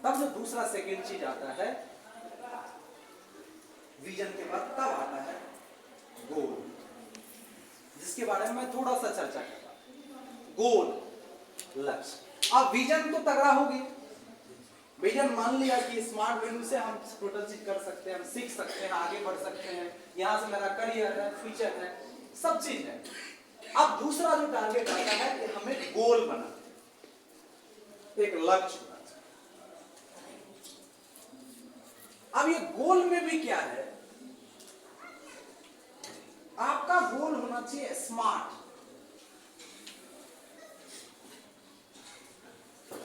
तब जो दूसरा सेकंड चीज आता है विजन के बाद, तब आता है गोल, जिसके बारे में मैं थोड़ा सा चर्चा करूंगा। गोल लक्ष्य। अब विजन तो तगड़ा होगी। विजन मान लिया कि स्मार्ट वैल्यू से हम टोटल चीज कर सकते हैं, हम सीख सकते हैं, आगे बढ़ सकते हैं, यहां से मेरा करियर है, फ्यूचर है, सब चीज है। अब दूसरा जो टारगेट आता है कि हमें गोल बनाना, एक लक्ष्य बनाना। अब ये गोल में भी क्या है, आपका गोल होना चाहिए स्मार्ट।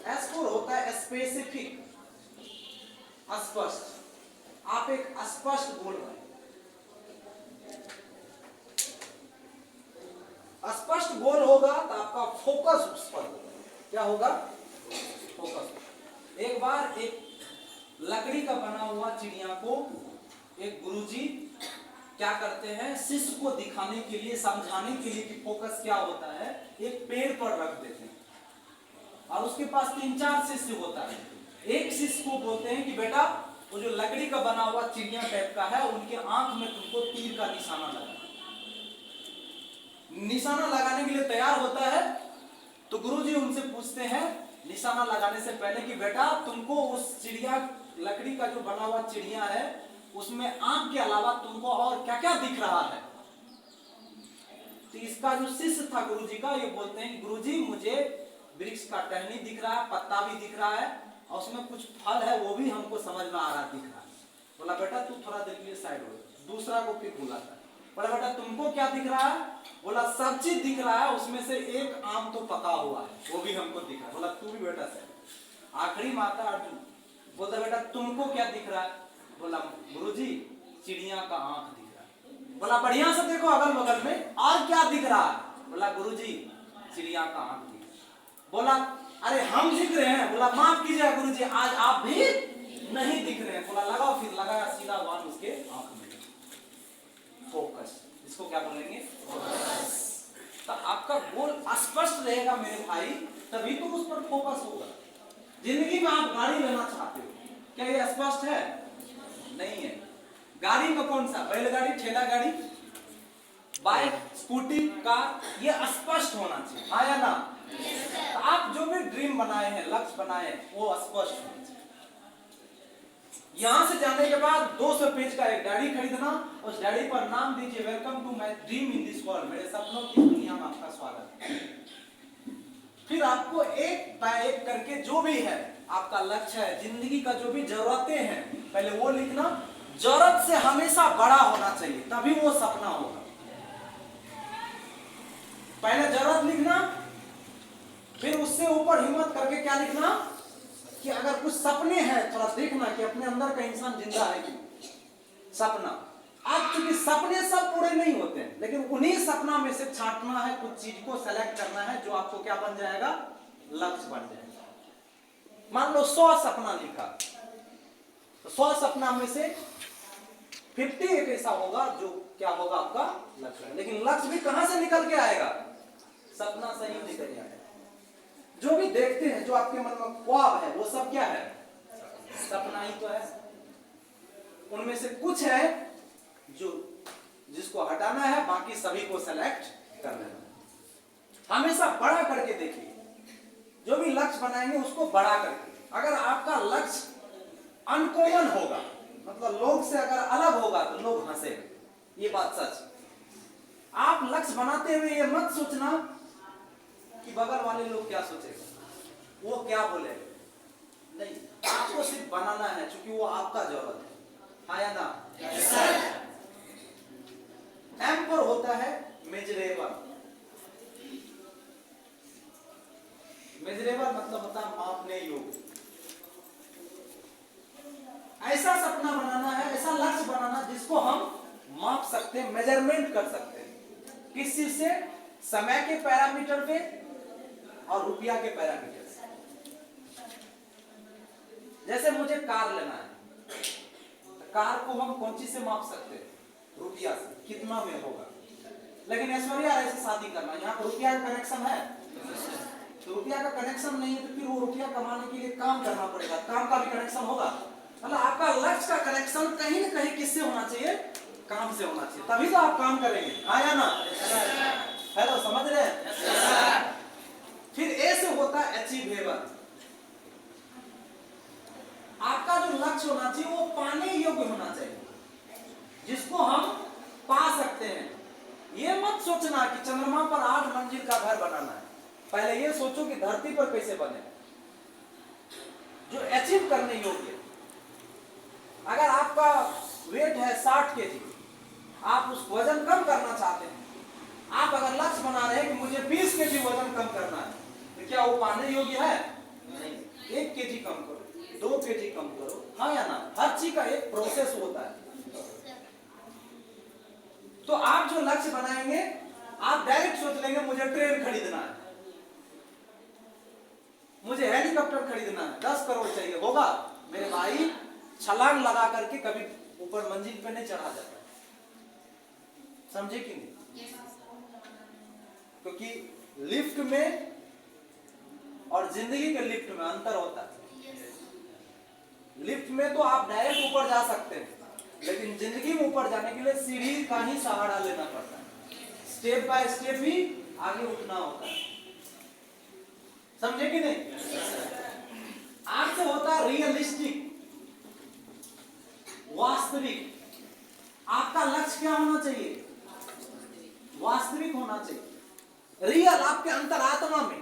S4 होता है स्पेसिफिक, स्पष्ट। आप एक स्पष्ट गोल बनाए। स्पष्ट गोल होगा तो आपका फोकस उस पर होगा। क्या होगा? फोकस। एक बार एक लकड़ी का बना हुआ चिड़िया को एक गुरुजी क्या करते हैं, शिष्य को दिखाने के लिए, समझाने के लिए कि फोकस क्या होता है, एक पेड़ पर रख देते हैं और उसके पास 3-4 शिष्य होता है। एक शिष्य को बोलते हैं कि बेटा वो जो लकड़ी का बना हुआ चिड़िया टाइप का है, उनके आंख में तुमको तीर का निशाना लगाना। निशाना लगाने के लिए तैयार होता है तो गुरुजी उनसे पूछते हैं निशाना लगाने से पहले कि बेटा तुमको उस चिड़िया, लकड़ी का जो बना हुआ चिड़िया है, उसमें आंख के अलावा तुमको और क्या क्या दिख रहा है? तो इसका जो शिष्य था गुरुजी का, ये बोलते हैं कि गुरुजी मुझे वृक्ष का टहनी दिख रहा है, पत्ता भी दिख रहा है और उसमें कुछ फल है, वो भी हमको समझ में आ रहा, दिख रहा है। बोला बेटा तू थोड़ा देर के लिए साइड हो। दूसरा को फिर बुलाता है, बोला बेटा तुमको क्या दिख रहा है? बोला सब चीज दिख रहा है, उसमें से एक आम तो पका हुआ है, वो भी हमको दिख रहा है। बोला तू भी बेटा साइड। आखिरी माता अर्जुन बोलता बेटा तुमको क्या दिख रहा है? बोला गुरुजी चिड़िया का आंख दिख रहा है। बोला बढ़िया से देखो अगल बगल में और क्या दिख रहा है? बोला गुरुजी चिड़िया का आंख दिख रहा है। बोला अरे हम दिख रहे हैं? बोला माफ कीजिए गुरुजी आज आप भी नहीं दिख रहे हैं। बोला लगाओ, फिर लगाया सीधा वान उसके आंख में। फोकस, इसको क्या बोलेंगे? फोकस। तो आपका गोल स्पष्ट रहेगा मेरे भाई, तभी तो उस पर फोकस होगा। जिंदगी में आप गाड़ी लेना चाहते हो, क्या ये स्पष्ट है? नहीं है। गाड़ी में कौन सा? बैलगाड़ी, ठेला गाड़ी, बाइक, स्कूटी, कार, ये स्पष्ट होना चाहिए, हाँ या ना? तो आप जो भी ड्रीम बनाए हैं, लक्ष्य बनाए हैं, वो स्पष्ट होना चाहिए। यहां से जाने के बाद 200 पेज का एक डायरी खरीदना, उस डायरी पर नाम दीजिए welcome to my dream in this world, मेरे सपनों की दुनिया में आपका स्वागत है। फिर आपको एक बाय एक करके जो भी है आपका लक्ष्य है, जिंदगी का जो भी जरूरतें हैं, पहले वो लिखना। जरूरत से हमेशा बड़ा होना चाहिए, तभी वो सपना होगा। पहले जरूरत लिखना, फिर उससे ऊपर हिम्मत करके क्या लिखना कि अगर कुछ सपने हैं थोड़ा देखना कि अपने अंदर का इंसान जिंदा है कि सपना। अब चूंकि सपने सब पूरे नहीं होते हैं, लेकिन उन्हीं सपना में से छांटना है, कुछ चीज को सेलेक्ट करना है जो आपको क्या बन जाएगा? लक्ष्य बन जाएगा। मान लो 100 सपना लिखा, तो 100 सपना में से 50 एक ऐसा होगा जो क्या होगा? आपका लक्ष्य। लेकिन लक्ष्य भी कहां से निकल के आएगा? सपना से ही निकल आएगा। जो भी देखते हैं, जो आपके मन में ख्वाब है, वो सब क्या है? सपना ही तो है। उनमें से कुछ है जो जिसको हटाना है, बाकी सभी को सेलेक्ट कर लेना। हमेशा बड़ा करके देखिए, जो भी लक्ष्य बनाएंगे उसको बड़ा करके। अगर आपका लक्ष्य अनकॉमन होगा, मतलब लोग से अगर अलग होगा, तो लोग हंसेंगे, ये बात सच। आप लक्ष्य बनाते हुए ये मत सोचना कि बगल वाले लोग क्या सोचेगा, वो क्या बोलेगा। नहीं, आपको सिर्फ बनाना है, क्योंकि वो आपका जरूरत है, हाँ या ना? एम पर होता है मेजरेबल। मेजरेबल मतलब होता है मापने योग्य। ऐसा सपना बनाना है, ऐसा लक्ष्य बनाना जिसको हम माप सकते हैं, मेजरमेंट कर सकते हैं। किस चीज से? समय के पैरामीटर पे और रुपया के पैरामीटर से। जैसे मुझे कार लेना है, तो कार को हम कौन चीज से माप सकते हैं? रुपया से, कितना में होगा। लेकिन ऐश्वर्या ऐसे शादी करना, यहाँ पर रुपया का कनेक्शन है, तो रुपया का कनेक्शन नहीं है तो फिर वो रुपया कमाने के लिए काम करना पड़ेगा, काम का भी कनेक्शन होगा। मतलब आपका लक्ष्य का कनेक्शन कहीं ना कहीं किससे होना चाहिए? काम से होना चाहिए, तभी तो आप काम करेंगे। आया ना? हेलो, समझ रहे हैं? फिर ए से होता है अचीवेबल। आपका जो लक्ष्य होना चाहिए वो पाने योग्य होना चाहिए, जिसको हम पा सकते हैं। ये मत सोचना कि चंद्रमा पर 8 मंजिल का घर बनाना है, पहले ये सोचो कि धरती पर कैसे बने, जो अचीव करने योग्य। अगर आपका वेट है 60 केजी, आप उस वजन कम करना चाहते हैं, आप अगर लक्ष्य बना रहे हैं कि मुझे 20 केजी वजन कम करना है, तो क्या वो पाने योग्य है? नहीं। 1 केजी कम करो, 2 केजी कम करो, हाँ या ना? हर चीज का एक प्रोसेस होता है। तो आप जो लक्ष्य बनाएंगे, आप डायरेक्ट सोच लेंगे मुझे ट्रेन खरीदना है, मुझे हेलीकॉप्टर खरीदना है, 10 करोड़ चाहिए, होगा? मेरे भाई, छलांग लगा करके कभी ऊपर मंजिल पे नहीं चढ़ा जाता, समझे कि नहीं? क्योंकि लिफ्ट में और जिंदगी के लिफ्ट में अंतर होता है। लिफ्ट में तो आप डायरेक्ट ऊपर जा सकते हैं, लेकिन जिंदगी में ऊपर जाने के लिए सीढ़ी का ही सहारा लेना पड़ता है, स्टेप बाय स्टेप ही आगे उठना होता है, समझे कि नहीं? आपसे होता है रियलिस्टिक, वास्तविक। आपका लक्ष्य क्या होना चाहिए? वास्तविक होना चाहिए, रियल, आपके अंतरात्मा में।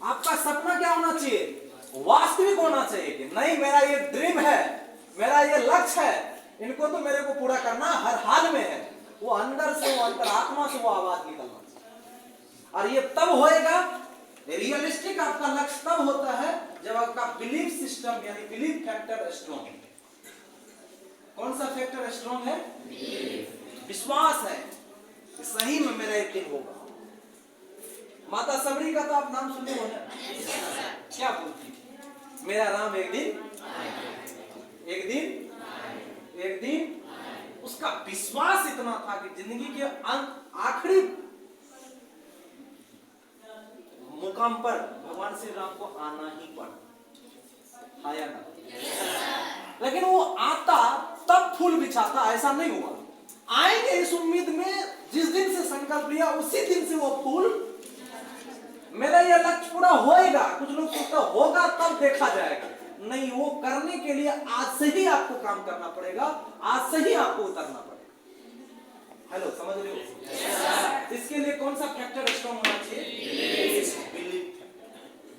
आपका सपना क्या होना चाहिए? वास्तविक होना चाहिए कि नहीं, मेरा ये ड्रीम है, मेरा ये लक्ष्य है, इनको तो मेरे को पूरा करना हर हाल में है। वो अंदर से, वो अंतरात्मा से वो आवाज निकलना चाहिए। और ये तब होएगा, रियलिस्टिक आपका लक्ष्य तब होता है जब आपका बिलीफ सिस्टम यानी बिलीफ फैक्टर स्ट्रॉन्ग है। कौन सा फैक्टर स्ट्रॉन्ग है? विश्वास है कि सही में मेरा एक दिन होगा। माता सबरी का तो आप नाम सुने हो ना? क्या बोलती? मेरा राम एक दिन, एक दिन, एक दिन। उसका विश्वास इतना था कि जिंदगी के आखिरी मुकाम पर भगवान श्री राम को आना ही पड़ा। आया ना? लेकिन वो आता तब फूल बिछाता, ऐसा नहीं हुआ। आएंगे इस उम्मीद में, जिस दिन से संकल्प लिया उसी दिन से वो फूल, मेरा ये लक्ष्य पूरा होएगा। कुछ लोग सोचते होगा तब देखा जाएगा, नहीं, वो करने के लिए आज से ही आपको काम करना पड़ेगा, आज से ही आपको उतरना पड़ेगा। हेलो, समझ रहे हो? इसके लिए कौन सा फैक्टर स्ट्रॉन्ग होना चाहिए?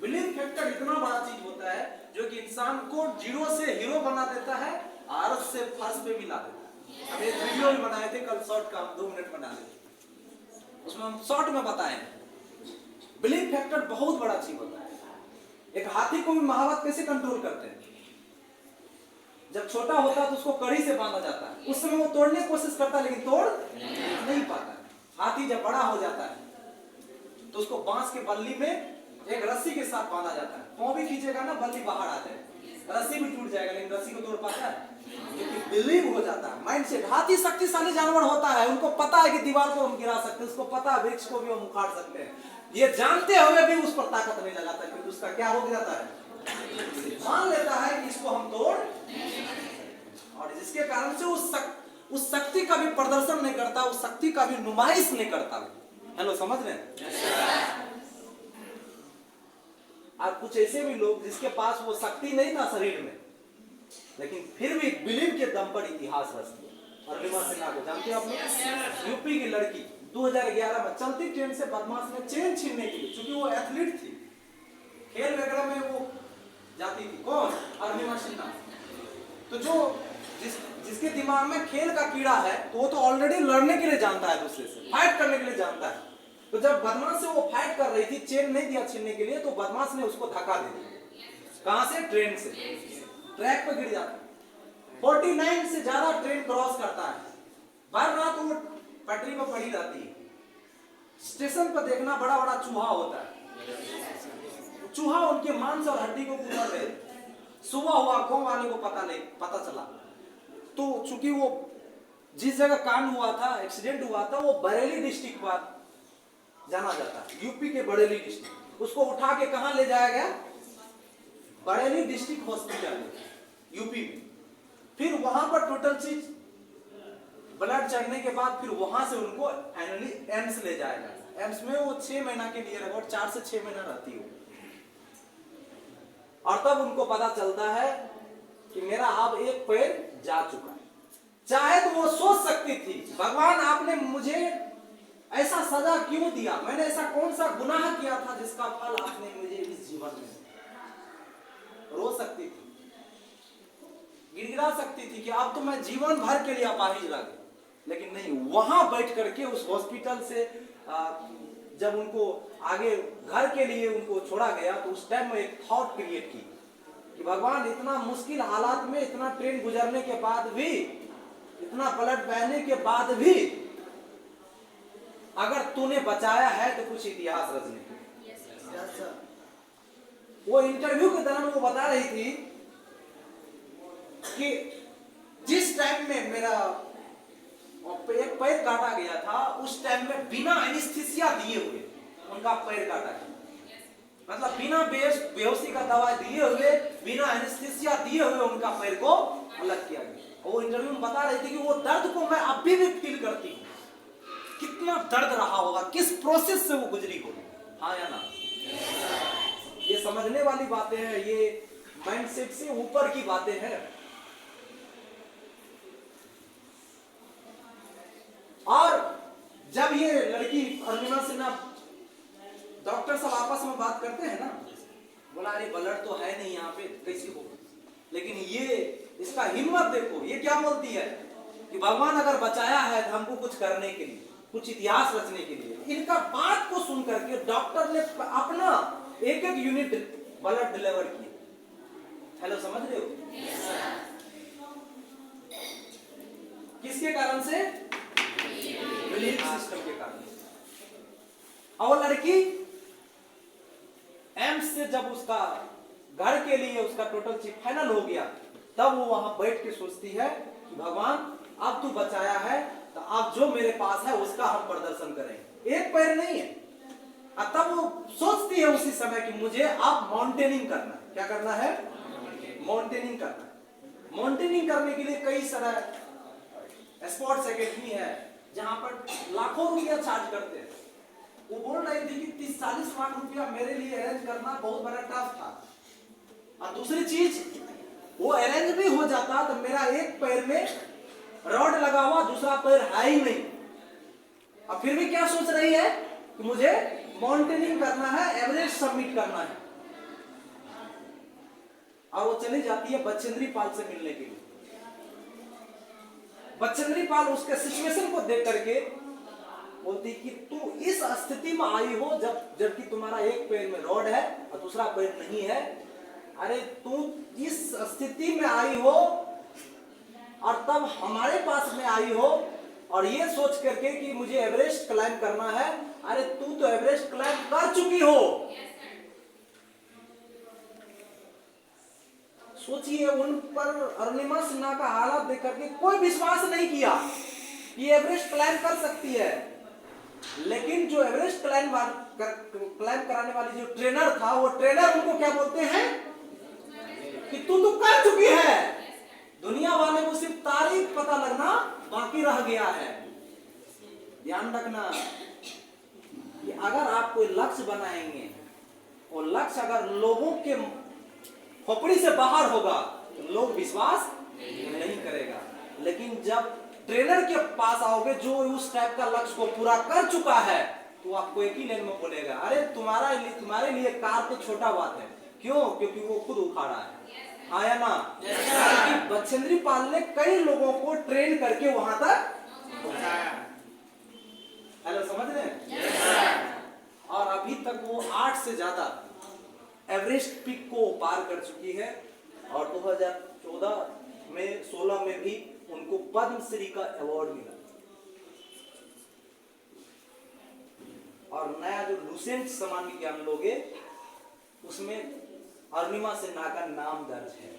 बिलीफ फैक्टर इतना बड़ा चीज होता है जो कि इंसान को जीरो से हीरो बना देता है, अर्थ से फर्श पे भी ला देता है। हम एक वीडियो भी बनाए थे कल, शॉर्ट का, हम 2 मिनट बना लेते, उसमें हम शॉर्ट में बताए बिलीफ फैक्टर बहुत बड़ा चीज होता है। एक हाथी को भी महावत कैसे कंट्रोल करते हैं? जब छोटा होता है तो उसको कड़ी से बांधा जाता है, उस समय वो तोड़ने की कोशिश करता है लेकिन तोड़ नहीं पाता है। हाथी जब बड़ा हो जाता है तो उसको बांस के बल्ली में एक रस्सी के साथ बांधा जाता है, पांव भी खींचेगा ना, बल्ली बाहर आ जाएगी, रस्सी भी टूट जाएगा, लेकिन रस्सी को तोड़ पाता है? क्योंकि बिलीव हो जाता है, माइंड सेट। हाथी शक्तिशाली जानवर होता है, उनको पता है कि दीवार को हम गिरा सकते हैं, उसको पता है वृक्ष को भी हम उखाड़ सकते हैं, ये जानते हुए भी उस पर ताकत नहीं लगाता, क्योंकि उसका क्या हो जाता है? मान लेता है कि इसको हम तोड़, और जिसके कारण से उस शक्ति का भी प्रदर्शन नहीं करता, उस शक्ति का भी नुमाइश नहीं करता। हेलो, समझ रहे हैं? और कुछ ऐसे भी लोग जिसके पास वो शक्ति नहीं था शरीर में, लेकिन फिर भी बिलीव के दम पर इतिहास रच दिया। अर्लिमा सिन्हा को जानते हैं आप लोग? यूपी की लड़की 2011 में चलती ट्रेन से बदमाश ने चेन छीनने के लिए, क्योंकि वो एथलीट थी, खेल वगैरह में वो जाती थी। कौन? अर्लिमा सिन्हा। तो जो जिसके दिमाग में खेल का कीड़ा है, तो वो तो ऑलरेडी लड़ने के लिए जानता है, दूसरे से फाइट करने के लिए जानता है। तो जब बदमाश से वो फाइट कर रही थी, चेन नहीं दिया छीनने के लिए, तो बदमाश ने उसको धक्का दे दिया। कहां से? ट्रेन से। ट्रैक पर गिर जाता है। 49 से ज्यादा ट्रेन क्रॉस करता है, भर रात वो पटरी पर पड़ी रहती है। स्टेशन पर देखना, बड़ा बड़ा चूहा होता है, चूहा उनके मांस और हड्डी को पूरा ले। सुबह हुआ, गांव वाले को पता चला, तो चूंकि वो जिस जगह कांड हुआ था, एक्सीडेंट हुआ था, वो बरेली डिस्ट्रिक्ट पर जाना जाता है, यूपी के बरेली डिस्ट्रिक्ट। उसको उठा के कहां ले जाया गया? बरेली डिस्ट्रिक्ट हॉस्पिटल यूपी में। फिर वहां पर टोटल चीज ब्लड चढ़ने के बाद फिर वहां से उनको फाइनली एम्स ले जाया जाता है। एम्स में वो 6 महीना के लिए लगभग 4 से 6 महीना रहती है। और तब उनको पता चलता है कि मेरा अब एक पैर जा चुका है। चाहे तो वो सोच सकती थी, भगवान आपने मुझे ऐसा सजा क्यों दिया, मैंने ऐसा कौन सा गुनाह किया था जिसका फल आपने मुझे इस जीवन में। रो सकती थी, गिड़गिड़ा सकती थी कि अब तो मैं जीवन भर के लिए अपाहिज रह गई। लेकिन नहीं, वहां बैठ करके उस हॉस्पिटल से जब उनको आगे घर के लिए उनको छोड़ा गया, तो उस टाइम में एक थॉट क्रिएट की कि भगवान इतना मुश्किल हालात में, इतना ट्रेन गुजरने के बाद भी, इतना ब्लड बहने के बाद भी अगर तूने बचाया है तो कुछ इतिहास रचने की। वो इंटरव्यू के दौरान वो बता रही थी कि जिस टाइम में मेरा एक पैर काटा गया था, उस टाइम में बिना एनेस्थीसिया दिए हुए उनका पैर काटा गया। मतलब बिना बेहोशी का दवा दिए हुए, बिना एनेस्थीसिया दिए हुए उनका पैर को अलग किया गया। वो इंटरव्यू में बता रही थी कि वो दर्द को मैं अभी भी फील करती हूँ। कितना दर्द रहा होगा, किस प्रोसेस से वो गुजरी होगी। हाँ या ना? ये समझने वाली बातें हैं, ये माइंडसेट से ऊपर की बातें हैं। और जब ये लड़की अरुणिमा सिन्हा, डॉक्टर सब आपस में बात करते हैं ना, बोला अरे ब्लड तो है नहीं यहाँ पे, कैसी हो। लेकिन ये इसका हिम्मत देखो, ये क्या बोलती है कि भगवान अगर बचाया है तो हमको कुछ करने के लिए, कुछ इतिहास रचने के लिए। इनका बात को सुन करके डॉक्टर ने अपना एक एक यूनिट ब्लड डिलीवर किए। हेलो, समझ रहे हो? किसके कारण से? बिलीफ सिस्टम के कारण। और लड़की एम्स से जब उसका घर के लिए उसका टोटल चीज फाइनल हो गया, तब वो वहां बैठ के सोचती है कि भगवान अब तू बचाया है तो अब जो मेरे पास है उसका हम प्रदर्शन करेंगे। एक पैर नहीं है। और तब वो सोचती है उसी समय कि मुझे अब माउंटेनिंग करना है। क्या करना है? माउंटेनिंग करना है। माउंटेनिंग करने के लिए कई सारा स्पोर्ट्स एकेडमी है जहां पर लाखों रुपया चार्ज करते हैं। वो बोल रही थी कि 30-40 लाख रुपया मेरे लिए अरेंज करना बहुत बड़ा टफ था। और दूसरी चीज, वो अरेंज भी हो जाता तो मेरा एक पैर में रॉड लगा हुआ, दूसरा पैर है ही नहीं। अब फिर भी क्या सोच रही है कि मुझे माउंटेनिंग करना है, एवरेस्ट सबमिट करना है। और वो चली जाती है बचेंद्री पाल से मिलने के लिए। बचेंद्री पाल उसके सिचुएशन को देख करके बोलती कि तू इस स्थिति में आई हो जबकि तुम्हारा एक पैर में रॉड है और दूसरा पैर नहीं है। अरे तू इस स्थिति में आई हो और तब हमारे पास में आई हो और ये सोच करके कि मुझे एवरेस्ट क्लाइंब करना है। अरे तू तो एवरेस्ट क्लाइंब कर चुकी हो। सोचिए, उन पर अरुणिमा सिन्हा का हालत देख करके कोई विश्वास नहीं किया कि एवरेस्ट क्लाइंब कर सकती है। लेकिन जो एवरेस्ट क्लाइंब कराने वाली जो ट्रेनर था, वो ट्रेनर उनको क्या बोलते हैं कि तू तो कर चुकी है। दुनिया वाले को सिर्फ तारीफ पता लगना बाकी रह गया है। ध्यान रखना कि अगर आप कोई लक्ष्य बनाएंगे और लक्ष्य अगर लोगों के खोपड़ी से बाहर होगा तो लोग विश्वास नहीं करेगा। लेकिन जब ट्रेनर के पास आओगे जो उस टाइप का लक्ष्य को पूरा कर चुका है, तो आपको एक ही लाइन में बोलेगा, अरे तुम्हारे लिए कार तो छोटा बात है। क्यों? क्योंकि वो खुद उखाड़ा है। हाँ या ना? बचेंद्री पाल ने कई लोगों को ट्रेन करके वहां तक पहुंचाया। हेलो, समझ रहे हैं? और अभी तक वो 8 से ज्यादा एवरेस्ट पीक को पार कर चुकी है। और 2014 में 16 में भी उनको पद्मश्री का अवार्ड मिला। और नया जो लुसेंट सामान्य ज्ञान लोगे उसमें अरुणिमा सिन्हा का नाम दर्ज है।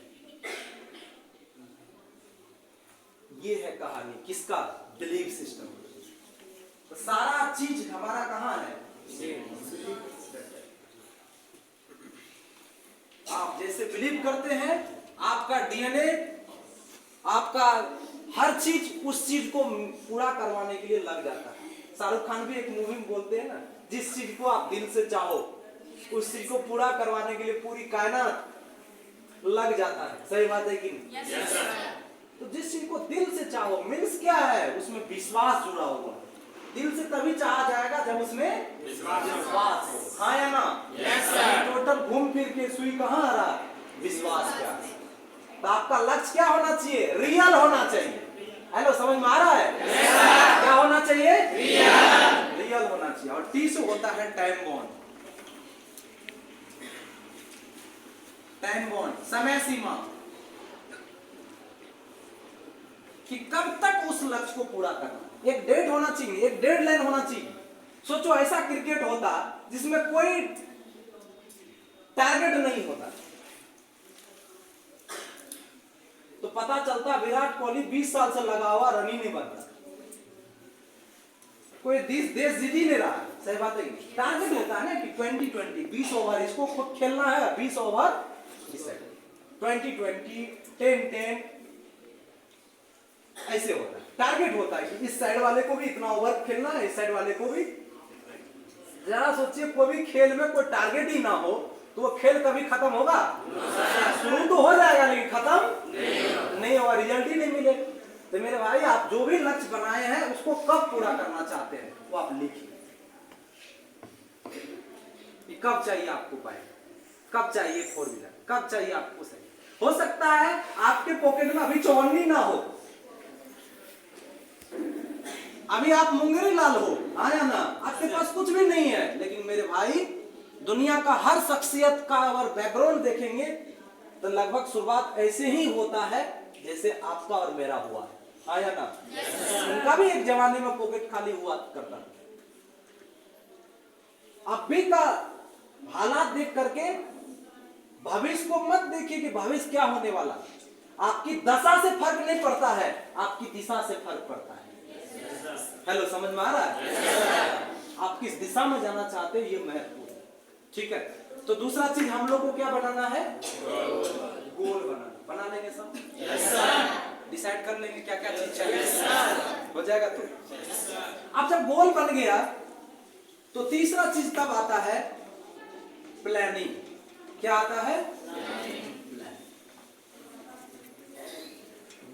ये है कहानी किसका? Belief system. तो सारा चीज हमारा कहां है? आप जैसे बिलीव करते हैं, आपका डीएनए, आपका हर चीज उस चीज को पूरा करवाने के लिए लग जाता है। शाहरुख खान भी एक मूवी में बोलते हैं ना, जिस चीज को आप दिल से चाहो उस चीज को पूरा करवाने के लिए पूरी कायनात लग जाता है। सही बात है कि नहीं? yes, तो जिस चीज को दिल से चाहो मीन्स क्या है, उसमें विश्वास जुड़ा हुआ है। दिल से तभी चाहा जाएगा जब उसमें विश्वास हो। हाँ या ना? yes, टोटल घूम फिर के सुई कहाँ आ रहा? विश्वास क्या? तो आपका लक्ष्य क्या होना चाहिए? रियल होना चाहिए। हेलो, समझ में आ रहा है? yes, क्या होना चाहिए? रियल होना चाहिए। और टी से होता है टाइम बॉन्ड। टाइम बॉन्ड, समय सीमा, कि कब तक उस लक्ष्य को पूरा करना। एक डेट होना चाहिए, एक डेडलाइन होना चाहिए। सोचो ऐसा क्रिकेट होता जिसमें कोई टारगेट नहीं होता, तो पता चलता विराट कोहली 20 साल से लगा हुआ रन ही नहीं बनता, कोई देश जीत ही नहीं रहा। सही बात है। टारगेट होता है ना कि 20-20 20 ओवर इसको खुद खेलना है, 20 ओवर 20-20 10-10 ऐसे होता है। टारगेट होता है कि इस साइड वाले को भी इतना ओवर खेलना है, इस साइड वाले को भी। जरा सोचिए, कोई भी खेल में कोई टारगेट ही ना हो तो वो खेल कभी खत्म होगा? शुरू तो हो जाएगा लेकिन खत्म नहीं होगा, रिजल्ट ही नहीं मिले। तो मेरे भाई, आप जो भी लक्ष्य बनाए हैं उसको कब पूरा करना चाहते हैं वो आप लिखिए। कब चाहिए आपको बाइक, कब चाहिए 4 व्हीलर, कब चाहिए आपको सही। हो सकता है आपके पॉकेट में अभी चौवन्नी ना हो, अभी आप मुंगेरी लाल हो, आया ना, आपके पास कुछ भी नहीं है, लेकिन मेरे भाई दुनिया का हर शख्सियत का अगर बैकग्राउंड देखेंगे तो लगभग शुरुआत ऐसे ही होता है जैसे आपका और मेरा हुआ है। आया ना? उनका भी एक जमाने में पॉकेट खाली हुआ करता। अभी का हालात देख करके भविष्य को मत देखिए कि भविष्य क्या होने वाला। आपकी दशा से फर्क नहीं पड़ता है, आपकी दिशा से फर्क पड़ता है। हेलो, समझ में आ रहा है? आप किस दिशा में जाना चाहते हैं ये महत्वपूर्ण है। ठीक है, तो दूसरा चीज हम लोग को क्या बनाना है? गोल बनाना। बना लेंगे सब? डिसाइड कर लेंगे क्या क्या चीज चाहिए, हो जाएगा। तो अब जब गोल बन गया तो तीसरा चीज तब आता है प्लानिंग। क्या आता है?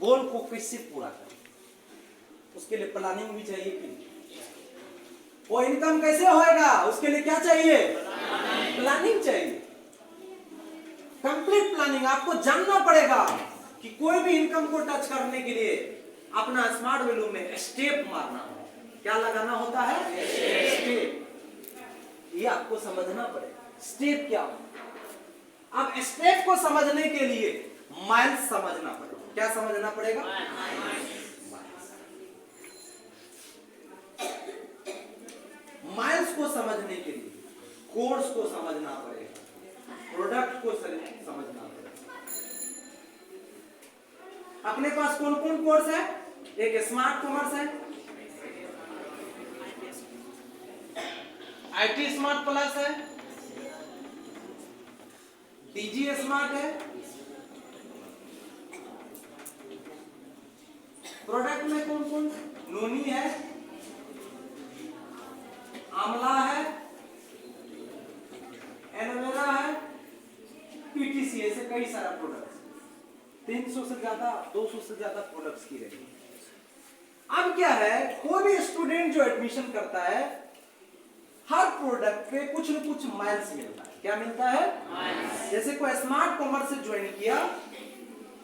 गोल को कैसे पूरा करें, उसके लिए प्लानिंग भी चाहिए कि वो इनकम कैसे होएगा, उसके लिए क्या चाहिए? प्लानिंग चाहिए। Complete planning. आपको जानना पड़ेगा कि कोई भी इनकम को टच करने के लिए अपना स्मार्ट वैल्यू में स्टेप मारना है। क्या लगाना होता है? स्टेप। ये आपको समझना पड़ेगा स्टेप क्या हो। अब स्टेप को समझने के लिए माइल्स समझना पड़ेगा। क्या समझना पड़ेगा? माइल्स को समझने के लिए कोर्स को समझना पड़ेगा, प्रोडक्ट को समझना पड़ेगा। अपने पास कौन कौन कोर्स है? एक स्मार्ट कॉमर्स है, आईटी स्मार्ट प्लस है, डीजी स्मार्ट है। प्रोडक्ट में कौन कौन? नोनी है, आंवला है, एलोवेरा है, पीटीसी, ऐसे कई सारा प्रोडक्ट्स, 300 से ज्यादा 200 से ज्यादा प्रोडक्ट्स की रहेगी। अब क्या है, कोई भी स्टूडेंट जो एडमिशन करता है हर प्रोडक्ट पे कुछ न कुछ माइल्स मिलता है। क्या मिलता है? माइल्स। जैसे कोई स्मार्ट कॉमर्स से ज्वाइन किया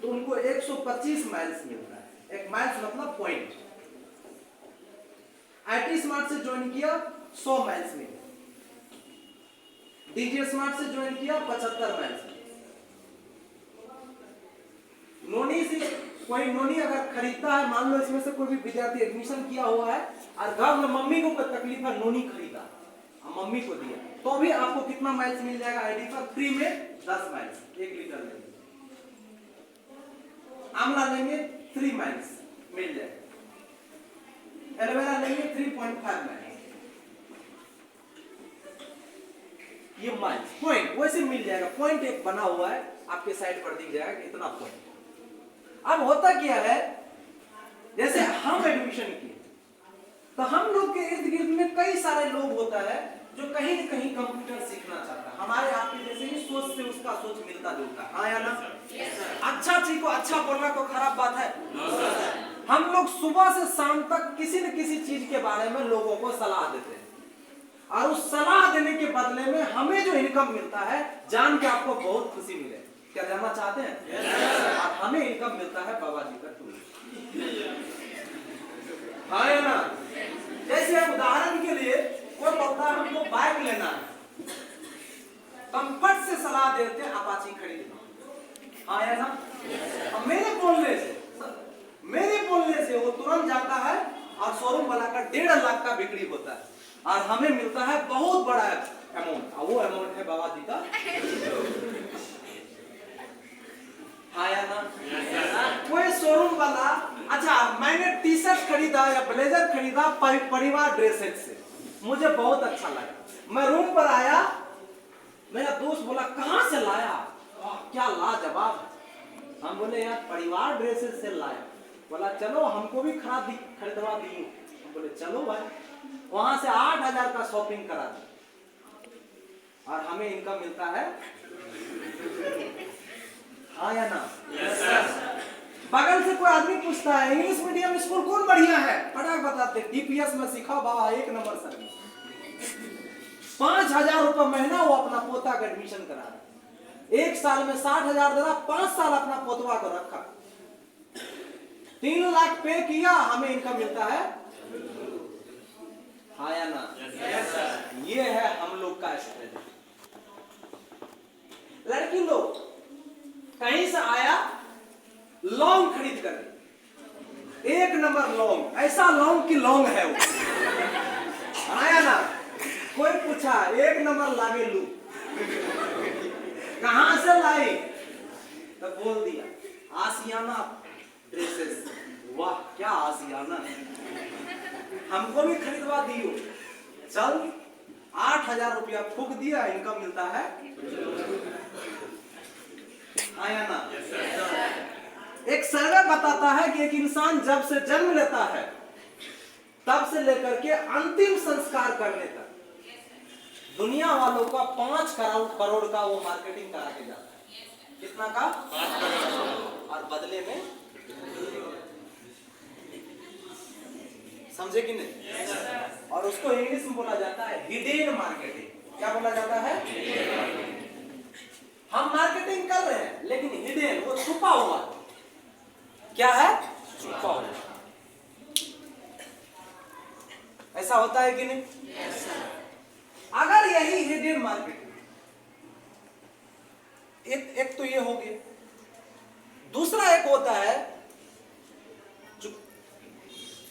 तो उनको 125 माइल्स मिलता है। एक माइल्स मतलब पॉइंट। आईटी स्मार्ट से ज्वाइन किया 100 माइल्स मिले। डीजी स्मार्ट से ज्वाइन किया 75 माइल्स मिले। नोनी से कोई नोनी अगर खरीदता है, मान लो इसमें से कोई भी विद्यार्थी एडमिशन किया हुआ है और घर में मम्मी को कोई तकलीफ है, नोनी खरीदा, मम्मी को दिया, तो भी आपको कितना माइल्स मिल जाएगा? आईडी पर फ्री में 10 माइल्स, 1 लीटर लेंगे। आंवला लेंगे 3 माइल्स मिल जाएगा। एलोवेरा लेंगे 3.5 माइल्स। ये माइल्स पॉइंट वैसे मिल जाएगा, पॉइंट एक बना हुआ है आपके साइड पर दिख जाएगा इतना पॉइंट। अब होता क्या है, जैसे हम एडमिशन किए तो हम लोग के इर्द गिर्द में कई सारे लोग होता है जो कहीं न कहीं कंप्यूटर सीखना चाहता है, हमारे आपके जैसे ही सोच से उसका सोच मिलता जुलता है, हाँ या ना? अच्छा चीज को अच्छा बोलना को खराब बात है? हम लोग सुबह से शाम तक किसी न किसी चीज के बारे में लोगों को सलाह देते हैं, और उस सलाह देने के बदले में हमें जो इनकम मिलता है जान के आपको बहुत खुशी मिले। क्या जानना चाहते हैं? और हमें इनकम मिलता है बाबा जी का टूल, हाँ या ना? जैसे उदाहरण के लिए कोई बोलता है हमको बाइक लेना है, कंफर्ट से सलाह देते हैं अपाची खरीदना, हाँ या ना? अब मेरे बोलने से वो तुरंत जाता है और शोरूम वाला का 1.5 लाख का बिक्री होता है, और हमें मिलता है बहुत बड़ा अमाउंट, और वो अमाउंट है बाबा जी का, हाँ या ना? कोई शोरूम वाला, अच्छा मैंने टी शर्ट खरीदा या ब्लेजर खरीदा परिवार ड्रेसेज से, मुझे बहुत अच्छा लगा, मैं रूम पर आया, मेरा दोस्त बोला कहां से लाया, क्या लाजवाब, हम बोले यार परिवार ड्रेसेज से लाया, बोला चलो हमको भी खरीदवा दी, हम बोले चलो भाई, वहां से 8,000 का शॉपिंग करा दी, और हमें इनकम मिलता है, हाँ या ना? बगल से कोई आदमी पूछता है इंग्लिश मीडियम स्कूल कौन बढ़िया है, फटाक बताते डीपीएस में सिखा बाबा 1 नंबर सर्विस, 5,000 रुपए महीना वो अपना पोता का एडमिशन करा रहा, 1 साल में 60,000 दे रहा, 5 साल अपना पोतवा को रखा, 3 लाख पे किया, हमें इनकम मिलता है, हाँ या ना? ये है हम लोग का स्ट्रेटजी। लड़की लोग कहीं से आया लौंग खरीद कर, 1 नंबर लौंग, ऐसा लौंग की लौंग है वो, आया ना? कोई पूछा 1 नंबर लागे लू, कहां से लाई, तो बोल दिया आसियाना ड्रेसेस, वाह क्या आसियाना, हमको भी खरीदवा दियो, चल 8,000 रुपया फूक दिया, इनकम मिलता है, आया ना? एक सर्वे बताता है कि एक इंसान जब से जन्म लेता है तब से लेकर के अंतिम संस्कार करने तक दुनिया वालों का 5 करोड़ का वो मार्केटिंग करा के जाता है, कितना का? 5 करोड़, और बदले में समझे कि नहीं? और उसको इंग्लिश में बोला जाता है हिडन मार्केटिंग। क्या बोला जाता है? हम मार्केटिंग कर रहे हैं लेकिन हिडन, वो छुपा हुआ। क्या है? छुपा हुआ। ऐसा होता है कि नहीं? अगर यही हिडन मार्केटिंग, एक तो ये हो गया, दूसरा एक होता है जो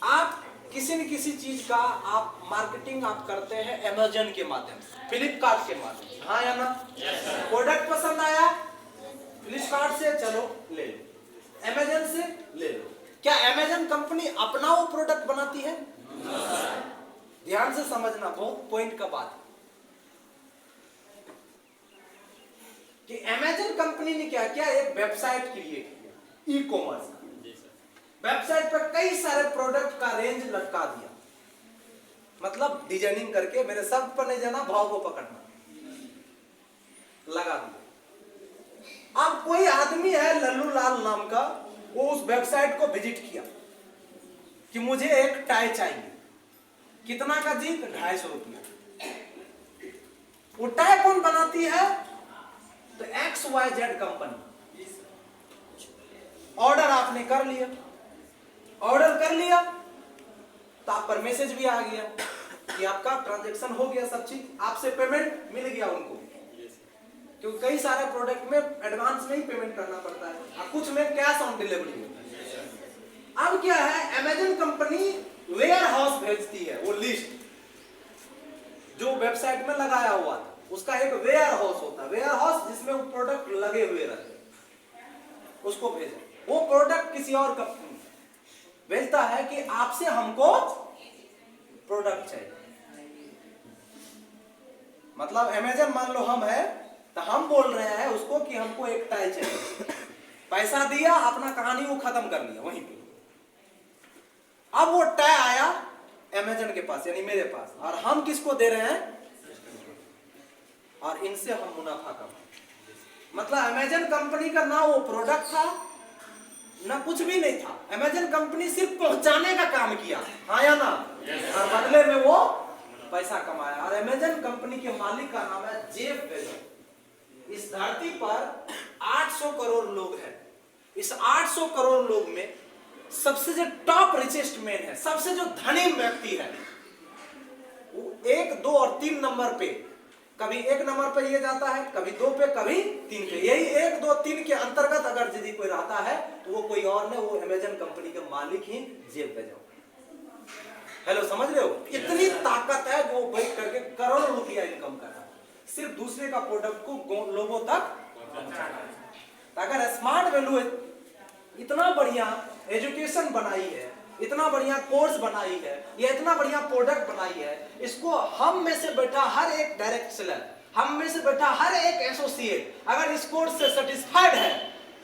आप किसी न किसी चीज का आप मार्केटिंग आप करते हैं अमेज़न के माध्यम से, फ्लिपकार्ट के माध्यम से, हाँ या ना? प्रोडक्ट पसंद आया फ्लिपकार्ट से, चलो ले लो, अमेज़न से ले लो। क्या अमेज़न कंपनी अपना वो प्रोडक्ट बनाती है? ध्यान से समझना, बहुत पॉइंट का बात है कि अमेज़न कंपनी ने क्या किया, एक वेबसाइट क्रिएट किया, ई कॉमर्स का। वेबसाइट पर कई सारे प्रोडक्ट का रेंज लटका दिया, मतलब डिजाइनिंग करके, मेरे शब्द पर नहीं जाना, भाव को पकड़ना, लगा दिया। अब कोई आदमी है लल्लू लाल नाम का, वो उस वेबसाइट को विजिट किया कि मुझे एक टाई चाहिए, कितना का जी? 250 रुपया। वो टाई कौन बनाती है? तो XYZ कंपनी। ऑर्डर आपने कर लिया, ऑर्डर कर लिया तो आप पर मैसेज भी आ गया कि आपका ट्रांजैक्शन हो गया, सब चीज, आपसे पेमेंट मिल गया उनको, क्योंकि कई सारे प्रोडक्ट में एडवांस में ही पेमेंट करना पड़ता है और कुछ में कैश ऑन डिलीवरी होता है। अब क्या है, अमेज़न कंपनी वेयर हाउस भेजती है, वो लिस्ट जो वेबसाइट में लगाया हुआ था उसका एक वेयर हाउस होता है, वेयर हाउस जिसमें वो प्रोडक्ट लगे हुए रहते, उसको भेजा। वो प्रोडक्ट किसी और कंपनी भेजता है कि आपसे हमको प्रोडक्ट चाहिए, मतलब अमेजन मान लो हम है, तो हम बोल रहे हैं उसको कि हमको एक टाई चाहिए, पैसा दिया, अपना कहानी वो खत्म कर लिया वहीं पे। अब वो टाई आया अमेजन के पास यानी मेरे पास, और हम किसको दे रहे हैं, और इनसे हम मुनाफा कमाए। मतलब अमेजन कंपनी का ना वो प्रोडक्ट था ना कुछ भी नहीं था, अमेजन कंपनी सिर्फ पहुंचाने का काम किया, हाँ या ना, और बदले में वो पैसा कमाया। और अमेजन कंपनी के मालिक का नाम है जेफ बेजोस। इस धरती पर 800 करोड़ लोग हैं, इस 800 करोड़ लोग में सबसे जो टॉप रिचेस्ट मैन है, सबसे जो धनी व्यक्ति है, वो 1, 2 और 3 नंबर पे, कभी 1 नंबर पे ये जाता है, कभी 2 पे, कभी 3 पे। यही 1, 2, 3 के अंतर्गत अगर यदि कोई रहता है तो वो कोई और नहीं, वो अमेजन कंपनी के मालिक ही जेफ बेजोस। हेलो, समझ रहे हो? इतनी ताकत है वो बैठ करके करोड़ों रुपया इनकम कर रहा है, सिर्फ दूसरे का प्रोडक्ट को लोगों तक पहुंचाना है। अगर स्मार्ट वैल्यू इतना बढ़िया एजुकेशन बनाई है, इतना बढ़िया कोर्स बनाई है, ये इतना बढ़िया प्रोडक्ट बनाई है, इसको हम में से बैठा हर एक डायरेक्ट सेलर, हम में से बैठा हर एक एसोसिएट अगर इस कोर्स से सेटिस्फाइड है,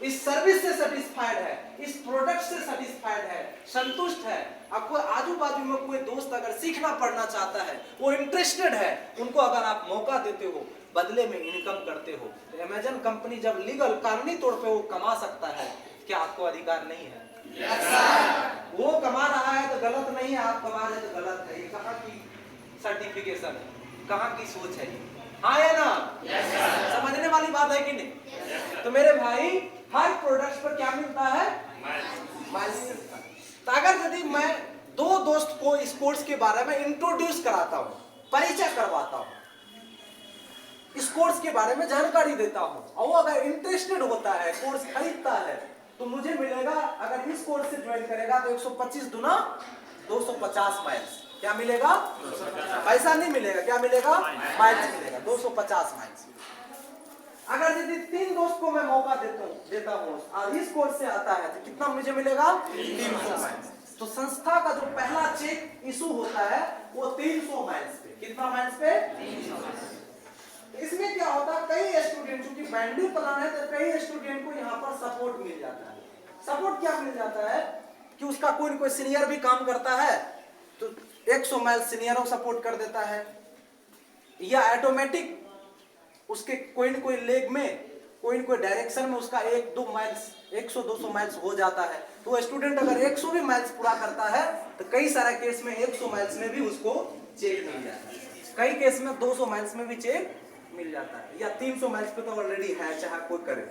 इस सर्विस से सेटिस्फाइड है, इस प्रोडक्ट से सेटिस्फाइड है, संतुष्ट है, आपको आजू बाजू में कोई दोस्त अगर सीखना पढ़ना चाहता है, वो इंटरेस्टेड है, उनको अगर आप मौका देते हो, बदले में इनकम करते हो, तो अमेजन कंपनी जब लीगल कानूनी तौर पे वो कमा सकता है, क्या आपको अधिकार नहीं है? वो कमा रहा है तो गलत नहीं है, आप कमा रहे तो गलत है। ये कहाँ की सर्टिफिकेशन है, कहाँ की सोच है? हाँ या ना? समझने वाली बात है कि नहीं? तो मेरे भाई, हर प्रोडक्ट पर क्या मिलता है? माइल्स मिलता है। तो अगर यदि मैं 2 दोस्त को इस कोर्स के बारे में इंट्रोड्यूस कराता हूँ, परिचय करवाता हूँ, इस कोर्स के बारे में जानकारी देता हूँ, और वो अगर इंटरेस्टेड होता है, कोर्स खरीदता है, तो मुझे मिलेगा, अगर इस कोर्स से ज्वाइन करेगा तो 125 दुना 250 माइल्स। क्या मिलेगा? पैसा नहीं मिलेगा, क्या मिलेगा? माइल्स मिलेगा, 250 माइल्स। अगर यदि 3 दोस्त को मैं मौका देता हूँ और इस कोर्स से आता है, तो कितना मुझे मिलेगा? 300 माइल्स। तो संस्था का जो पहला चेक इशू होता है वो 300 माइल्स पे। कितना माइल्स पे? 300 माइल्स। इसमें क्या होता है, कई स्टूडेंट, चूंकि बैंडिंग प्लान है तो कई स्टूडेंट को यहाँ पर सपोर्ट मिल जाता है। सपोर्ट क्या मिल जाता है कि उसका कोई न कोई सीनियर भी काम करता है तो 100 माइल सीनियरों सपोर्ट कर देता है, या ऑटोमेटिक उसके कोई न कोई लेग में, कोई न कोई डायरेक्शन में उसका 1-2 माइल्स, 100-200 माइल्स हो जाता है। तो स्टूडेंट अगर 100 भी माइल्स पूरा करता है तो कई सारे केस में 100 माइल्स में भी उसको चेक मिल जाता है, कई केस में 200 माइल्स में भी चेक मिल जाता है, या 300 माइल्स पे तो ऑलरेडी है, चाहे कोई करे।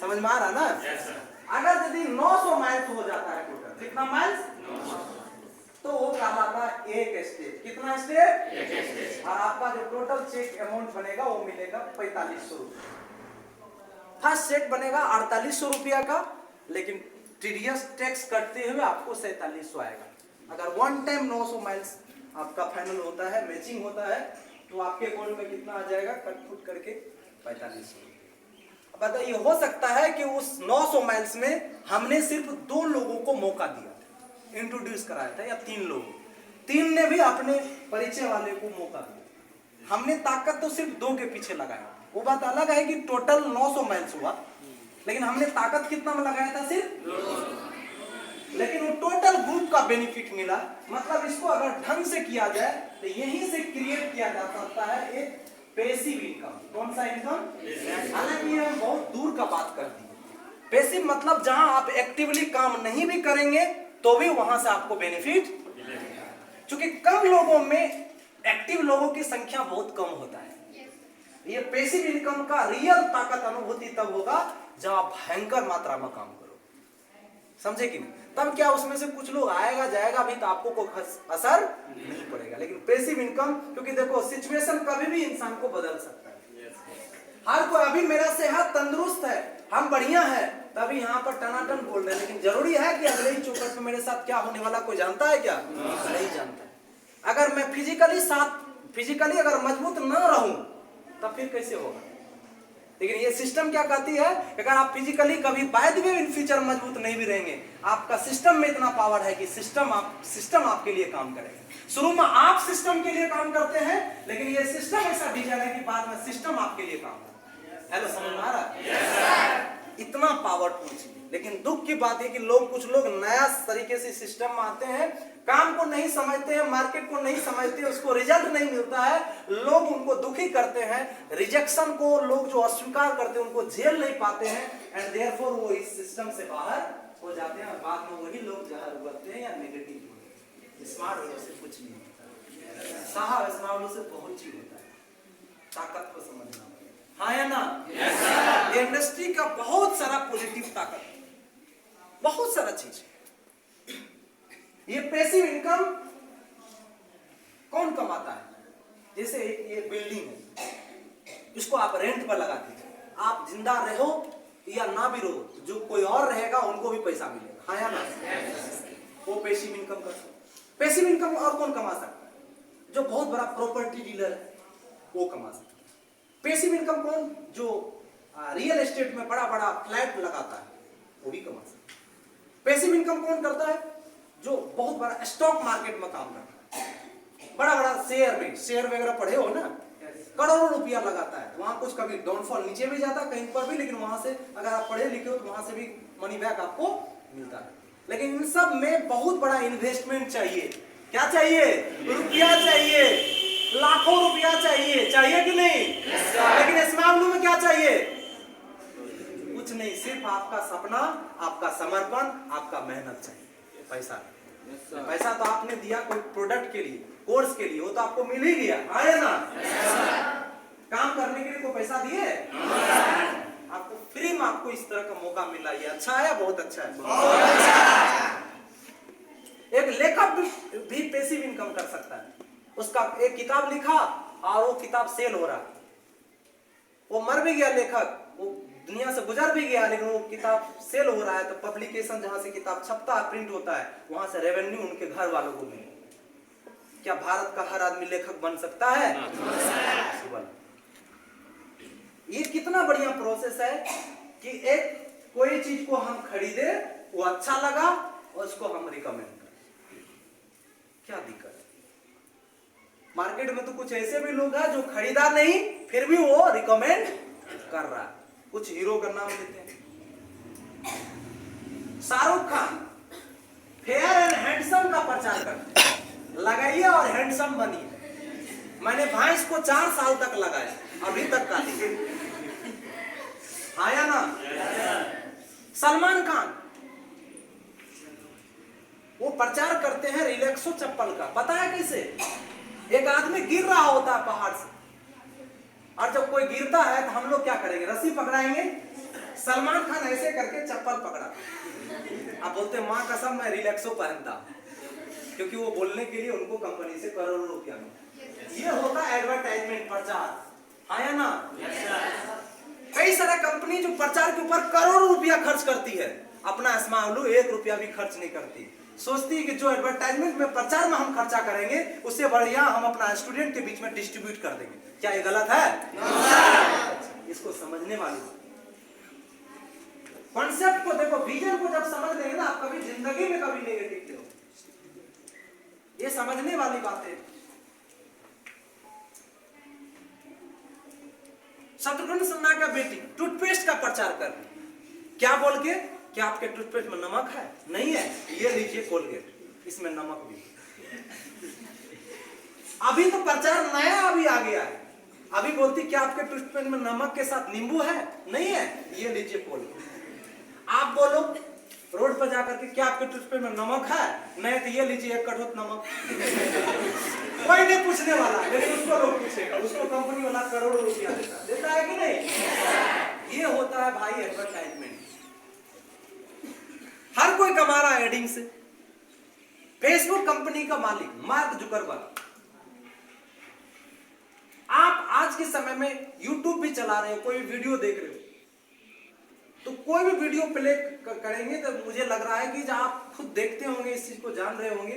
समझ में आ रहा ना? अगर यदि 900 माइल्स हो जाता है टोटल, कितना माइल्स? तो वो कहलाता है एक स्टेप। कितना स्टेप? एक स्टेप। और आपका जो टोटल चेक अमाउंट बनेगा वो मिलेगा 4500 रुपया। फर्स्ट चेक बनेगा 4800 रुपया का, लेकिन टीडीएस टैक्स कटते हुए आपको 4700 आएगा। अगर वन टाइम 900 माइल्स आपका फाइनल होता है, मैचिंग होता है, तो आपके अकाउंट में कितना आ जाएगा कटपुट करके? 4500। बताइए, हो सकता है कि उस 900 माइल्स में हमने सिर्फ 2 लोगों को मौका दिया था, इंट्रोड्यूस कराया था, या 3 लोग, 3 ने भी अपने परिचय वाले को मौका दिया। हमने ताकत तो सिर्फ 2 के पीछे लगाया। वो बात अलग है कि टोटल 900 माइल्स हुआ, लेकिन हमने ताकत कितना में लगाया था? सिर्फ 2। लेकिन वो टोटल ग्रुप का बेनिफिट मिला। मतलब इसको अगर ढंग से किया जाए तो यहीं से क्रिएट किया जा सकता है एक पैसिव इनकम। कौन सा इनकम? हालांकि हम बहुत दूर का बात कर दी। पैसिव मतलब जहां आप एक्टिवली काम नहीं भी करेंगे तो भी वहां से आपको बेनिफिट, क्योंकि कम लोगों में एक्टिव लोगों की संख्या बहुत कम होता है। ये पैसिव इनकम का रियल ताकत अनुभूति तब होगा जब आप भयंकर मात्रा में काम करो। समझे कि नहीं? तब क्या उसमें से कुछ लोग आएगा जाएगा भी तो आपको कोई असर नहीं पड़ेगा। लेकिन पैसिव इनकम, क्योंकि देखो सिचुएशन कभी भी इंसान को बदल सकता है। हर कोई, अभी मेरा सेहत तंदुरुस्त है, हम बढ़िया है, तभी यहाँ पर टनाटन बोल रहे हैं, लेकिन जरूरी है कि अगले ही चौकट में मेरे साथ क्या होने वाला कोई जानता है क्या? नहीं जानता है। अगर मैं फिजिकली अगर मजबूत न रहूं तब फिर कैसे होगा? लेकिन ये सिस्टम क्या कहती है, अगर आप फिजिकली कभी by the way in future मजबूत नहीं भी रहेंगे, आपका सिस्टम में इतना पावर है कि सिस्टम आपके लिए काम करेगा। शुरू में आप सिस्टम के लिए काम करते हैं, लेकिन ये सिस्टम ऐसा डिजाइन है कि बाद में सिस्टम आपके लिए काम करता है। हेलो, समझ में आ रहा है? इतना पावरफुल चीज। लेकिन दुख की बात है कि कुछ लोग नया तरीके से सिस्टम में आते हैं, काम को नहीं समझते हैं, मार्केट को नहीं समझते, उसको रिजल्ट नहीं मिलता है, लोग उनको दुखी करते हैं, रिजेक्शन को लोग जो अस्वीकार करते हैं उनको झेल नहीं पाते हैं, एंड देयरफॉर वो इस सिस्टम से बाहर हो जाते हैं, और बाद में वही लोग जहर उगलते हैं या नेगेटिव होते हैं। स्मार्ट होने से कुछ नहीं होता, साहब स्मार्ट होने से बहुत चीज होता है। ताकत को समझना, हाँ या ना? ये इंडस्ट्री का बहुत सारा पॉजिटिव ताकत, बहुत सारा चीज। ये पैसिव इनकम कौन कमाता है? जैसे ये बिल्डिंग है, इसको आप रेंट पर लगा दीजिए, आप जिंदा रहो या ना भी रहो, जो कोई और रहेगा उनको भी पैसा मिलेगा, हाँ या ना? वो पैसिव इनकम कर सकते। पैसिव इनकम और कौन कमा सकता है? जो बहुत बड़ा प्रॉपर्टी डीलर है वो कमा सकता है। पैसिव इनकम कौन? जो रियल एस्टेट में बड़ा बड़ा फ्लैट लगाता है वो भी कमा सकता है। पैसिव इनकम कौन करता है? जो बहुत बड़ा स्टॉक मार्केट में काम करता है, बड़ा बड़ा शेयर वगैरह पढ़े हो ना, करोड़ों रुपया लगाता है, वहां कुछ कभी डाउनफॉल नीचे भी जाता है कहीं पर भी, लेकिन वहां से अगर आप पढ़े लिखे हो तो वहां से भी मनी बैक आपको मिलता है। लेकिन इन सब में बहुत बड़ा इन्वेस्टमेंट चाहिए। क्या चाहिए? रुपया चाहिए, लाखों रुपया चाहिए, चाहिए कि नहीं? लेकिन इस मामले में क्या चाहिए? कुछ नहीं, सिर्फ आपका सपना, आपका समर्पण, आपका मेहनत चाहिए। पैसा तो आपने दिया कोई प्रोडक्ट के लिए, कोर्स के लिए, वो तो आपको मिल ही गया, आया ना? काम करने के लिए कोई पैसा दिए? आपको फ्री में आपको इस तरह का मौका मिला, ये अच्छा है, बहुत अच्छा है। एक लेखक भी पैसिव इनकम कर सकता है। उसका एक किताब लिखा और वो किताब सेल हो रहा, वो मर भी गया लेखक, वो दुनिया से गुजर भी गया, लेकिन वो किताब सेल हो रहा है, तो पब्लिकेशन जहां से किताब छपता है, प्रिंट होता है, वहां से रेवेन्यू उनके घर वालों को मिले। क्या भारत का हर आदमी लेखक बन सकता है? ये कितना बढ़िया प्रोसेस है कि एक कोई चीज को हम खरीदे, वो अच्छा लगा और उसको हम रिकमेंड करें। क्या दिक्कत है? मार्केट में तो कुछ ऐसे भी लोग हैं जो खरीदा नहीं फिर भी वो रिकमेंड कर रहा है। कुछ हीरो का नाम लेते हैं, Shahrukh Khan fair and handsome का प्रचार करते हैं, लगाइए और हैंडसम बनिए। मैंने भैंस को 4 साल तक लगाया, अभी तक काटी, आया ना? सलमान खान वो प्रचार करते हैं रिलैक्सो चप्पल का, पता है कैसे? एक आदमी गिर रहा होता है पहाड़ से, और जब कोई गिरता है तो हम लोग क्या करेंगे? रस्सी पकड़ाएंगे। सलमान खान ऐसे करके चप्पल पकड़ा, आप बोलते माँ कसम मैं रिलैक्सो पहनता, क्योंकि वो बोलने के लिए उनको कंपनी से करोड़ों रुपया मिलता। ये होता है एडवर्टाइजमेंट, प्रचार, आया ना? कई सारा कंपनी जो प्रचार के ऊपर करोड़ों रुपया खर्च करती है, अपना स्माउलू 1 रुपया भी खर्च नहीं करती। सोचती है कि जो एडवर्टाइजमेंट में प्रचार में हम खर्चा करेंगे उससे बढ़िया हम अपना स्टूडेंट के बीच में डिस्ट्रीब्यूट कर देंगे। क्या ये गलत है? इसको समझने वाली कॉन्सेप्ट को देखो, विजन को जब समझ लेंगे ना, आप कभी जिंदगी में कभी नेगेटिव नहीं हो। ये समझने वाली बात है। शत्रुघ्न सिन्हा का बेटी टूथपेस्ट का प्रचार कर रही, क्या बोल के? क्या आपके टूथपेस्ट में नमक है? नहीं है, ये लीजिए कोलगेट, इसमें नमक भी। अभी तो प्रचार नया अभी आ गया है, अभी बोलती क्या आपके टूथपेस्ट में नमक के साथ नींबू है? नहीं है, ये लीजिए कोलगेट। आप बोलो रोड पर जाकर के क्या आपके टूथपेस्ट में नमक है? नहीं, तो ये लीजिए 1 कटोत नमक। कोई नहीं पूछने वाला, लेकिन उसको लोग पूछेगा, उसको कंपनी वाला करोड़ों रुपया देता है कि नहीं? ये होता है भाई एडवर्टाइजमेंट। हर कोई कमा रहा है एडिंग से। फेसबुक कंपनी का मालिक मार्क जुकरबर्ग, आप आज के समय में यूट्यूब भी चला रहे हो, कोई वीडियो देख रहे हो, तो कोई भी वीडियो प्ले करेंगे तो मुझे लग रहा है कि जब आप खुद देखते होंगे, इस चीज को जान रहे होंगे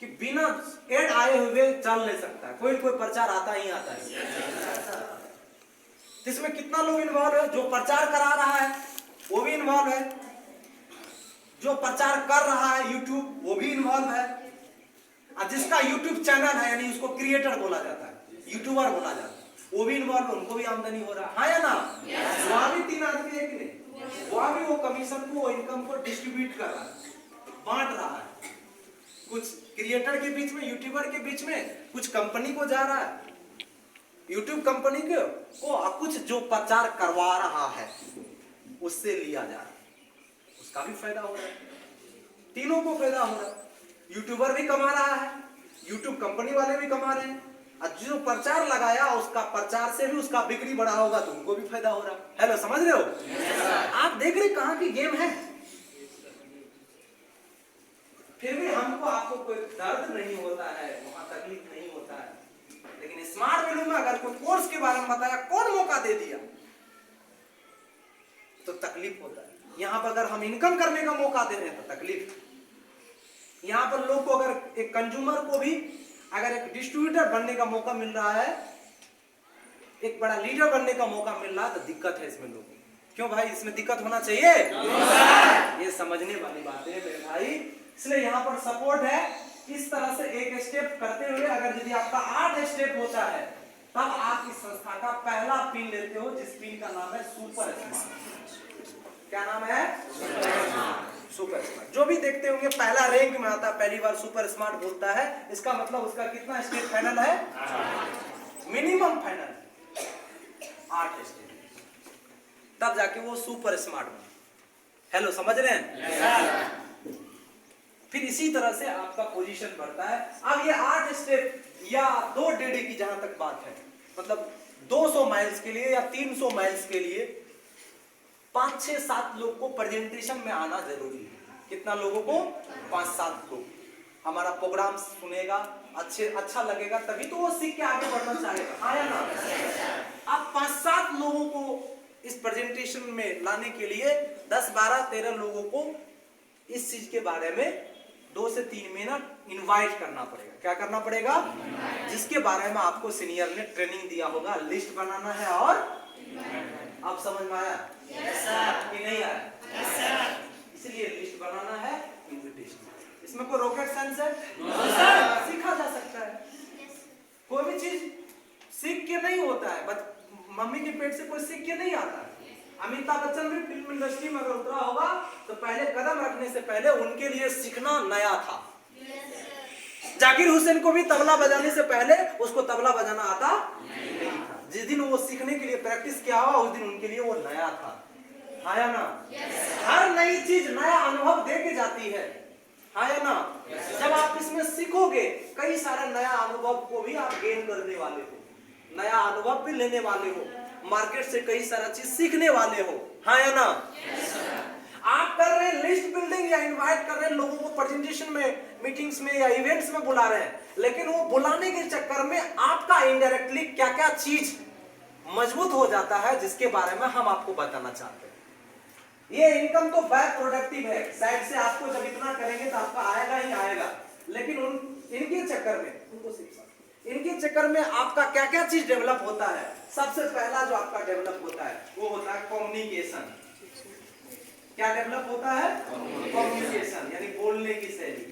कि बिना एड आए हुए चल नहीं सकता, कोई प्रचार आता ही आता है। तो इसमें कितना लोग इन्वॉल्व है? जो प्रचार करा रहा है वो भी इन्वॉल्व है, जो प्रचार कर रहा है यूट्यूब वो भी इन्वॉल्व है, और जिसका यूट्यूब चैनल है यानी उसको क्रिएटर बोला जाता है, यूट्यूबर बोला जाता है, वो भी इन्वॉल्व है, उनको भी आमदनी हो रहा है, हाँ या ना? वहां भी 3 आदमी है कि नहीं? वहां भी वो कमीशन को, इनकम को डिस्ट्रीब्यूट कर रहा है, बांट रहा है, कुछ क्रिएटर के बीच में, यूट्यूबर के बीच में, कुछ कंपनी को जा रहा है, यूट्यूब कंपनी को, और कुछ जो प्रचार करवा रहा है उससे लिया जा रहा है, उसका भी फायदा हो रहा है, तीनों को फायदा हो रहा है, यूट्यूबर भी कमा रहा है, यूट्यूब कंपनी वाले भी कमा रहे हैं, और जो प्रचार लगाया उसका प्रचार से भी उसका बिक्री बढ़ा होगा तो उनको भी फायदा हो रहा है। हेलो, समझ रहे हो? आप देख रहे कहां की गेम है। फिर भी हमको आपको कोई दर्द नहीं होता है, वहां तकलीफ नहीं होता है, लेकिन स्मार्ट वैल्यू में अगर कोई कोर्स के बारे में बताया, कौन मौका दे दिया तो तकलीफ होता है। यहां पर अगर हम इनकम करने का मौका दे रहे हैं तो तकलीफ। यहां पर लोग को अगर एक कंज्यूमर को भी अगर एक डिस्ट्रीब्यूटर बनने का मौका मिल रहा है, एक बड़ा लीडर बनने का मौका मिल रहा है, तो दिक्कत है इसमें लोगों को। क्यों भाई, इसमें दिक्कत होना चाहिए? ये समझने वाली बात है मेरे भाई। इसलिए यहाँ पर सपोर्ट है। इस तरह से एक स्टेप करते हुए अगर यदि आपका 8 स्टेप होता है तब आप इस संस्था का पहला पिन लेते हो, जिस पिन का नाम है सुपर स्मार्ट। क्या नाम है? Super smart. जो भी देखते होंगे पहला रैंक में आता है, पहली बार सुपर स्मार्ट बोलता है, इसका मतलब उसका कितना स्टेप फाइनल है? मिनिमम फाइनल 8 स्टेप, तब जाके वो सुपर स्मार्ट बने। हेलो, समझ रहे हैं? फिर इसी तरह से आपका पोजीशन बढ़ता है। अब ये 8 स्टेप या 2 डेढ़ की जहां तक बात है, मतलब 200 माइल्स के लिए या 300 माइल्स के लिए 5, 6, 7 लोग को प्रेजेंटेशन में आना जरूरी है। कितना लोगों को? 5, 7 लोग। हमारा प्रोग्राम सुनेगा, अच्छा लगेगा, तभी तो वो सीख के आगे बढ़ना चाहेगा, हाँ या ना? अब 5, 7 लोगों को इस प्रेजेंटेशन में लाने के लिए 10, 12, 13 लोगों को इस चीज के बारे में 2 से 3 मिनट इनवाइट करना पड़ेगा। क्या करना पड़ेगा? जिसके बारे में आपको सीनियर ने ट्रेनिंग दिया होगा, लिस्ट बनाना है। और आप समझ में आया कि नहीं आया? इसलिए लिस्ट बनाना है, इन्विटेशन। इसमें कोई रॉकेट साइंस है? सीखा जा सकता है। कोई भी चीज सीख के नहीं होता है, बट मम्मी के पेट से कोई सीख के नहीं आता है। अमिताभ बच्चन भी फिल्म इंडस्ट्री में अगर उतरा होगा तो पहले कदम रखने से पहले उनके लिए सीखना नया था। जाकिर हुसैन को भी तबला बजाने से पहले उसको तबला बजाना आता नहीं था। जिस दिन वो सीखने के लिए प्रैक्टिस किया हुआ, उस दिन उनके लिए वो नया था, हाँ या ना? हर नई चीज नया अनुभव दे के जाती है, हाँ या ना? जब आप इसमें सीखोगे, कई सारे नया अनुभव को भी आप गेन करने वाले हो, नया अनुभव भी लेने वाले हो, मार्केट से कई सारा चीज सीखने वाले हो, हाँ या ना? आप कर रहे हैं लिस्ट बिल्डिंग या इनवाइट कर रहे हैं लोगों को प्रेजेंटेशन में, मीटिंग्स में या इवेंट्स में बुला रहे हैं, लेकिन वो बुलाने के चक्कर में आपका इनडायरेक्टली क्या क्या चीज मजबूत हो जाता है, जिसके बारे में हम आपको बताना चाहते हैं। ये इनकम तो बाय प्रोडक्टिव है, साइड से आपको जब इतना करेंगे तो आपका आएगा ही आएगा, लेकिन इनके चक्कर में इनके चक्कर में आपका क्या क्या चीज डेवलप होता है। सबसे पहला जो आपका डेवलप होता है वो होता है कम्युनिकेशन। क्या डेवलप होता है? कम्युनिकेशन, यानी बोलने की शैली।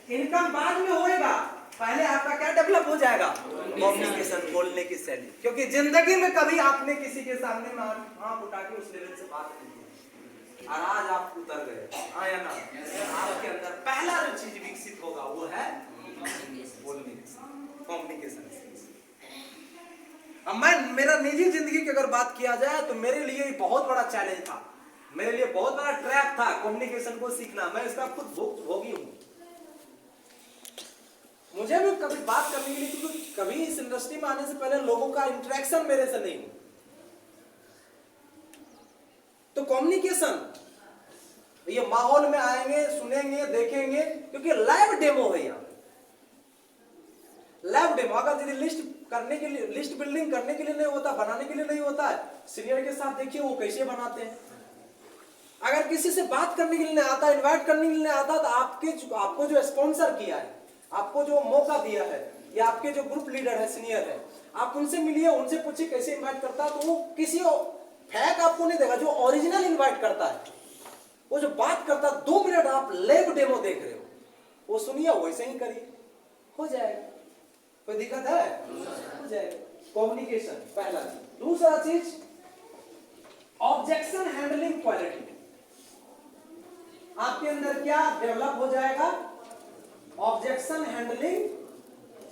इनकम बाद में होएगा, पहले आपका क्या डेवलप हो जाएगा? कम्युनिकेशन, बोलने की शैली। क्योंकि जिंदगी में कभी आपने किसी के सामने में हाथ उठा के उस लेवल से बात नहीं की, और आज आप उतर गए, हाँ या ना? आपके अंदर पहला जो चीज विकसित होगा वो है बोलने की, कम्युनिकेशन। अब मेरा निजी जिंदगी की अगर बात किया जाए तो मेरे लिए बहुत बड़ा चैलेंज था, मेरे लिए बहुत बड़ा ट्रैप था कम्युनिकेशन को सीखना। मैं इसका खुद भोगी हूं। मुझे भी कभी बात करने के लिए, क्योंकि कभी इस इंडस्ट्री में आने से पहले लोगों का इंटरेक्शन मेरे से नहीं हुआ, तो कम्युनिकेशन, ये माहौल में आएंगे, सुनेंगे, देखेंगे, क्योंकि लाइव डेमो है यहाँ। लाइव डेमो अगर यदि लिस्ट करने के लिए, लिस्ट बिल्डिंग करने के लिए नहीं होता, बनाने के लिए नहीं होता है, सीनियर के साथ देखिए वो कैसे बनाते हैं। अगर किसी से बात करने के लिए नहीं आता, इनवाइट करने के लिए नहीं आता, तो आपको जो स्पॉन्सर किया है, आपको जो मौका दिया है, या आपके जो ग्रुप लीडर है, सीनियर है, आप उनसे मिलिए, उनसे पूछिए कैसे इनवाइट करता है, तो वो किसी फेक आपको नहीं देगा, जो ओरिजिनल इनवाइट करता है, वो जो बात करता है, 2 मिनट आप लाइव डेमो देख रहे हो, वो सुनिए, वैसे ही करिए, हो जाएगा। कोई दिक्कत है? हो जाएगा। कम्युनिकेशन पहला चीज। दूसरा चीज ऑब्जेक्शन हैंडलिंग क्वालिटी, आपके अंदर क्या डेवलप हो जाएगा? Objection handling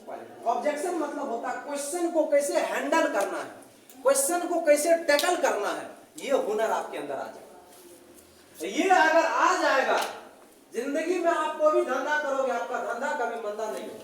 quality. ऑब्जेक्शन मतलब होता है क्वेश्चन को कैसे हैंडल करना है, क्वेश्चन को कैसे टैकल करना है, ये हुनर आपके अंदर आ जाएगा। ये अगर आ जाएगा, जिंदगी में आप कोई भी धंधा करोगे, आपका धंधा कभी मंदा नहीं होगा।